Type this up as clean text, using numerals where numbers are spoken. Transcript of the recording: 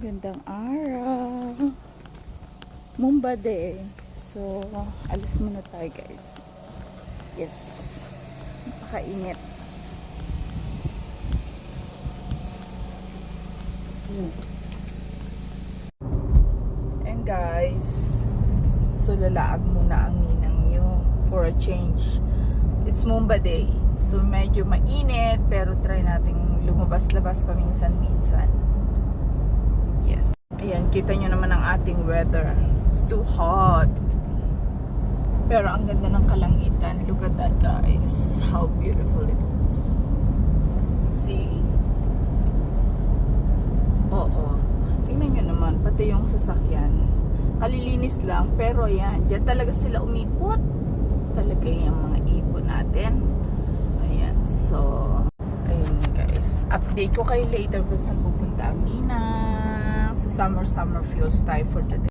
Magandang araw. Mumba Day. So, alis muna tayo guys. Yes. Napakainit. And guys, so lalaag muna ang ninang nyo for a change. It's Mumba Day. So, medyo mainit pero try nating lumabas-labas paminsan-minsan. Yes. Ayan, kita nyo naman ang ating weather. It's too hot. Pero ang ganda ng kalangitan. Look at that guys. How beautiful it is. See? Oo. Tingnan nyo naman. Pati yung sasakyan. Kalilinis lang. Pero ayan. Diyan talaga sila umipot. Talaga yung mga ipon natin. Ayan. So, ayun guys. Update ko kayo later kung saan pupunta ang Nina. So summer feels tayo for today.